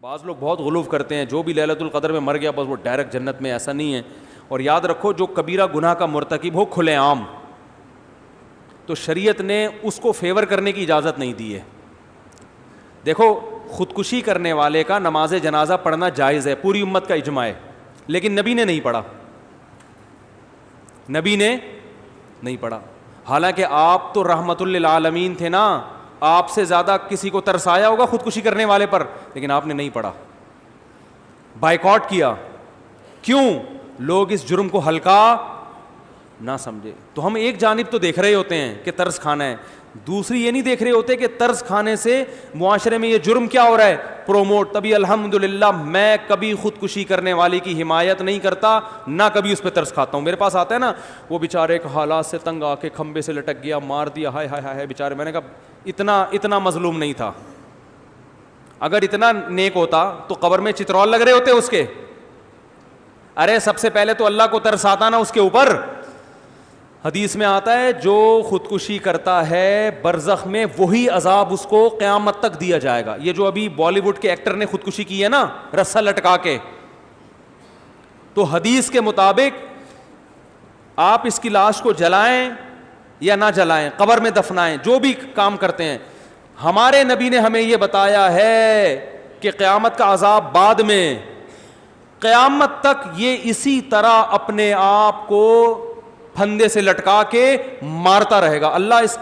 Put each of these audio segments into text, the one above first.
بعض لوگ بہت غلوف کرتے ہیں, جو بھی لیلۃ القدر میں مر گیا بس وہ ڈائریکٹ جنت میں, ایسا نہیں ہے. اور یاد رکھو جو کبیرہ گناہ کا مرتکب ہو کھلے عام, تو شریعت نے اس کو فیور کرنے کی اجازت نہیں دی ہے. دیکھو خودکشی کرنے والے کا نماز جنازہ پڑھنا جائز ہے, پوری امت کا اجماع ہے, لیکن نبی نے نہیں پڑھا, نبی نے نہیں پڑھا. حالانکہ آپ تو رحمت للعالمین تھے نا, آپ سے زیادہ کسی کو ترس آیا ہوگا خودکشی کرنے والے پر, لیکن آپ نے نہیں پڑھا, بائیکاٹ کیا. کیوں؟ لوگ اس جرم کو ہلکا نہ سمجھے. تو ہم ایک جانب تو دیکھ رہے ہوتے ہیں کہ ترس کھانا ہے, دوسری یہ نہیں دیکھ رہے ہوتے کہ ترس کھانے سے معاشرے میں یہ جرم کیا ہو رہا ہے, پروموٹ. تبھی الحمدللہ میں کبھی خودکشی کرنے والے کی حمایت نہیں کرتا, نہ کبھی اس پہ ترس کھاتا ہوں. میرے پاس آتا ہے نا وہ بیچارے ایک حالات سے تنگ آ کے کھمبے سے لٹک گیا, مار دیا, ہائے ہائے ہائے بیچارے. میں نے کہا اتنا مظلوم نہیں تھا, اگر اتنا نیک ہوتا تو قبر میں چترول لگ رہے ہوتے اس کے. ارے سب سے پہلے تو اللہ کو ترس آتا نا اس کے اوپر. حدیث میں آتا ہے جو خودکشی کرتا ہے برزخ میں وہی عذاب اس کو قیامت تک دیا جائے گا. یہ جو ابھی بالی ووڈ کے ایکٹر نے خودکشی کی ہے نا رسا لٹکا کے, تو حدیث کے مطابق آپ اس کی لاش کو جلائیں یا نہ جلائیں, قبر میں دفنائیں, جو بھی کام کرتے ہیں, ہمارے نبی نے ہمیں یہ بتایا ہے کہ قیامت کا عذاب بعد میں, قیامت تک یہ اسی طرح اپنے آپ کو پھندے سے لٹکا کے مارتا رہے گا. اللہ اس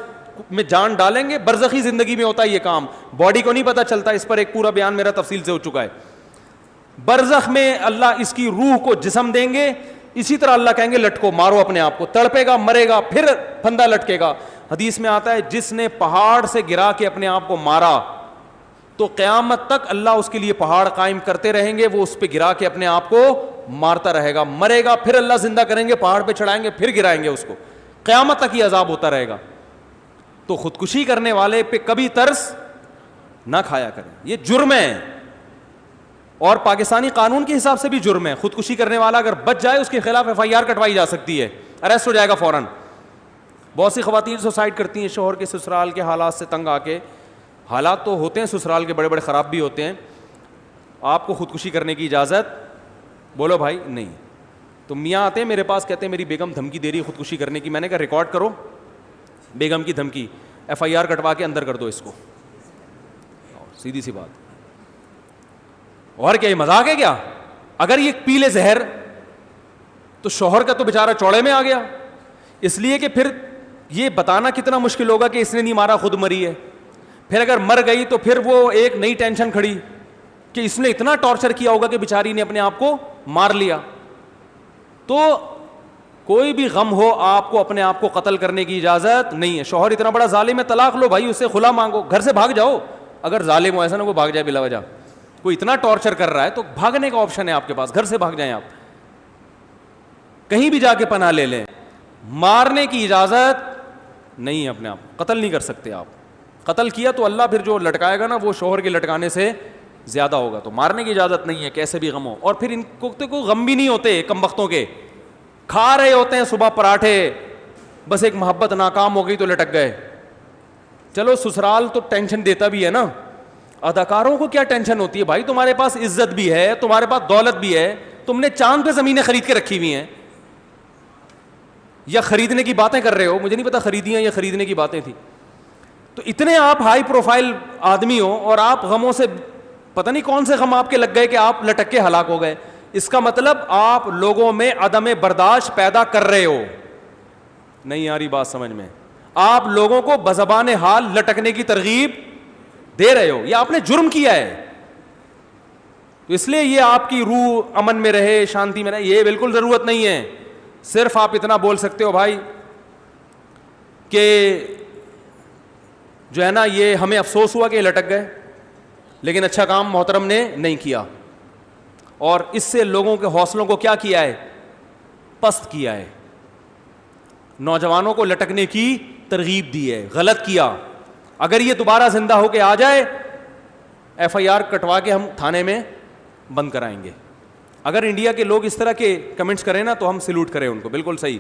میں جان ڈالیں گے, برزخی زندگی میں ہوتا ہے یہ کام, باڈی کو نہیں پتا چلتا. اس پر ایک پورا بیان میرا تفصیل سے ہو چکا ہے. برزخ میں اللہ اس کی روح کو جسم دیں گے, اسی طرح اللہ کہیں گے لٹکو, مارو اپنے آپ کو, تڑپے گا, مرے گا, پھر پھندا لٹکے گا. حدیث میں آتا ہے جس نے پہاڑ سے گرا کے اپنے آپ کو مارا تو قیامت تک اللہ اس کے لیے پہاڑ قائم کرتے رہیں گے, وہ اس پہ گرا کے اپنے آپ کو مارتا رہے گا, مرے گا, پھر اللہ زندہ کریں گے, پہاڑ پہ چڑھائیں گے, پھر گرائیں گے اس کو, قیامت تک یہ عذاب ہوتا رہے گا. تو خودکشی کرنے والے پہ کبھی ترس نہ کھایا کریں, یہ جرم ہے. اور پاکستانی قانون کے حساب سے بھی جرم ہے. خودکشی کرنے والا اگر بچ جائے اس کے خلاف FIR کٹوائی جا سکتی ہے, اریسٹ ہو جائے گا فوراً. بہت سی خواتین سوسائڈ کرتی ہیں شوہر کے سسرال کے حالات سے تنگ آ کے. حالات تو ہوتے ہیں سسرال کے بڑے بڑے خراب بھی ہوتے ہیں. آپ کو خودکشی کرنے کی اجازت بولو بھائی نہیں. تو میاں آتے ہیں میرے پاس, کہتے ہیں میری بیگم دھمکی دے رہی ہے خودکشی کرنے کی. میں نے کہا ریکارڈ کرو بیگم کی دھمکی, FIR کٹوا کے اندر کر دو اس کو, سیدھی سی بات. اور کیا یہ مذاق ہے کیا؟ اگر یہ پی لے زہر تو شوہر کا تو بیچارہ چوڑے میں آ گیا. اس لیے کہ پھر یہ بتانا کتنا مشکل ہوگا کہ اس نے نہیں مارا خود مری ہے. پھر اگر مر گئی تو پھر وہ ایک نئی ٹینشن کھڑی کہ اس نے اتنا ٹارچر کیا ہوگا کہ بیچاری نے اپنے آپ کو مار لیا. تو کوئی بھی غم ہو آپ کو اپنے آپ کو قتل کرنے کی اجازت نہیں ہے. شوہر اتنا بڑا ظالم ہے, طلاق لو بھائی, اس سے خلا مانگو, گھر سے بھاگ جاؤ. اگر ظالم ہو ایسا نہ وہ بھاگ جائے بلا وجہ, کوئی اتنا ٹارچر کر رہا ہے تو بھاگنے کا آپشن ہے آپ کے پاس, گھر سے بھاگ جائیں, آپ کہیں بھی جا کے پناہ لے لیں. مارنے کی اجازت نہیں ہے, اپنے آپ قتل نہیں کر سکتے آپ. قتل کیا تو اللہ پھر جو لٹکائے گا نا وہ شوہر کے لٹکانے سے زیادہ ہوگا. تو مارنے کی اجازت نہیں ہے کیسے بھی غم ہو. اور پھر ان کو تو کوئی غم بھی نہیں ہوتے, کم بختوں کے کھا رہے ہوتے ہیں صبح پراٹھے, بس ایک محبت ناکام ہو گئی تو لٹک گئے. چلو سسرال تو ٹینشن دیتا بھی ہے نا, اداکاروں کو کیا ٹینشن ہوتی ہے بھائی, تمہارے پاس عزت بھی ہے, تمہارے پاس دولت بھی ہے, تم نے چاند پہ زمینیں خرید کے رکھی ہوئی ہیں, یا خریدنے کی باتیں کر رہے ہو, مجھے نہیں پتا خریدی ہیں یا خریدنے کی باتیں تھی. تو اتنے آپ ہائی پروفائل آدمی ہو اور آپ غموں سے پتہ نہیں کون سے غم آپ کے لگ گئے کہ آپ لٹک کے ہلاک ہو گئے. اس کا مطلب آپ لوگوں میں عدم برداشت پیدا کر رہے ہو. نہیں آ رہی بات سمجھ میں؟ آپ لوگوں کو بزبان حال لٹکنے کی ترغیب دے رہے ہو, یا آپ نے جرم کیا ہے. تو اس لیے یہ آپ کی روح امن میں رہے, شانتی میں رہے, یہ بالکل ضرورت نہیں ہے. صرف آپ اتنا بول سکتے ہو بھائی کہ جو ہے نا یہ ہمیں افسوس ہوا کہ یہ لٹک گئے, لیکن اچھا کام محترم نے نہیں کیا, اور اس سے لوگوں کے حوصلوں کو کیا کیا ہے, پست کیا ہے. نوجوانوں کو لٹکنے کی ترغیب دی ہے, غلط کیا. اگر یہ دوبارہ زندہ ہو کے آ جائے FIR کٹوا کے ہم تھانے میں بند کرائیں گے. اگر انڈیا کے لوگ اس طرح کے کمنٹس کریں نا تو ہم سلوٹ کریں ان کو, بالکل صحیح.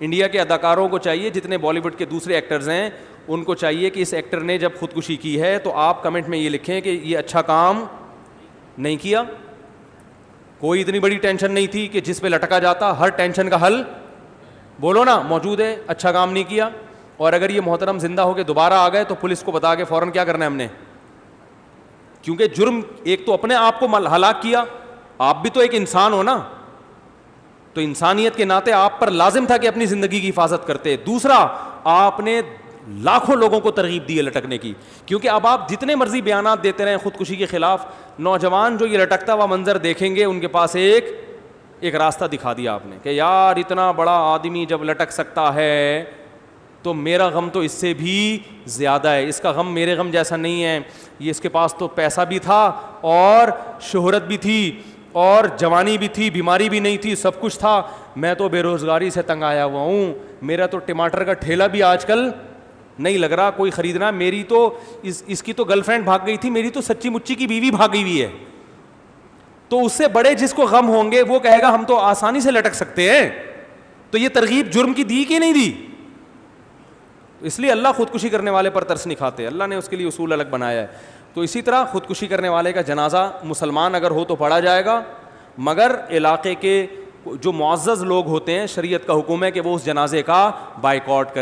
انڈیا کے اداکاروں کو چاہیے, جتنے بالی ووڈ کے دوسرے ایکٹرز ہیں ان کو چاہیے کہ اس ایکٹر نے جب خودکشی کی ہے تو آپ کمنٹ میں یہ لکھیں کہ یہ اچھا کام نہیں کیا. کوئی اتنی بڑی ٹینشن نہیں تھی کہ جس پہ لٹکا جاتا. ہر ٹینشن کا حل بولو نا موجود ہے. اچھا کام نہیں کیا. اور اگر یہ محترم زندہ ہو کے دوبارہ آ گئے تو پولیس کو بتا کے فوراً کیا کرنا ہے ہم نے, کیونکہ جرم ایک تو اپنے آپ کو ہلاک کیا, آپ بھی تو ایک انسان ہو نا, تو انسانیت کے ناطے آپ پر لازم تھا کہ اپنی زندگی کی حفاظت کرتے. دوسرا, آپ نے لاکھوں لوگوں کو ترغیب دی ہے لٹکنے کی, کیونکہ اب آپ جتنے مرضی بیانات دیتے رہیں خودکشی کے خلاف, نوجوان جو یہ لٹکتا ہوا منظر دیکھیں گے ان کے پاس ایک راستہ دکھا دیا آپ نے کہ یار اتنا بڑا آدمی جب لٹک سکتا ہے تو میرا غم تو اس سے بھی زیادہ ہے, اس کا غم میرے غم جیسا نہیں ہے. یہ اس کے پاس تو پیسہ بھی تھا اور شہرت بھی تھی اور جوانی بھی تھی, بیماری بھی نہیں تھی, سب کچھ تھا. میں تو بے روزگاری سے تنگ آیا ہوا ہوں, میرا تو ٹماٹر کا ٹھیلا بھی آج کل نہیں لگ رہا کوئی خریدنا. میری تو اس کی تو گرل فرینڈ بھاگ گئی تھی, میری تو سچی مچی کی بیوی بھاگی ہوئی ہے. تو اس سے بڑے جس کو غم ہوں گے وہ کہے گا ہم تو آسانی سے لٹک سکتے ہیں. تو یہ ترغیب جرم کی دی کہ نہیں دی؟ اس لیے اللہ خودکشی کرنے والے پر ترس نہیں کھاتے, اللہ نے اس کے لیے اصول الگ بنایا ہے. تو اسی طرح خودکشی کرنے والے کا جنازہ مسلمان اگر ہو تو پڑھا جائے گا, مگر علاقے کے جو معزز لوگ ہوتے ہیں شریعت کا حکم ہے کہ وہ اس جنازے کا بائیکاٹ کریں.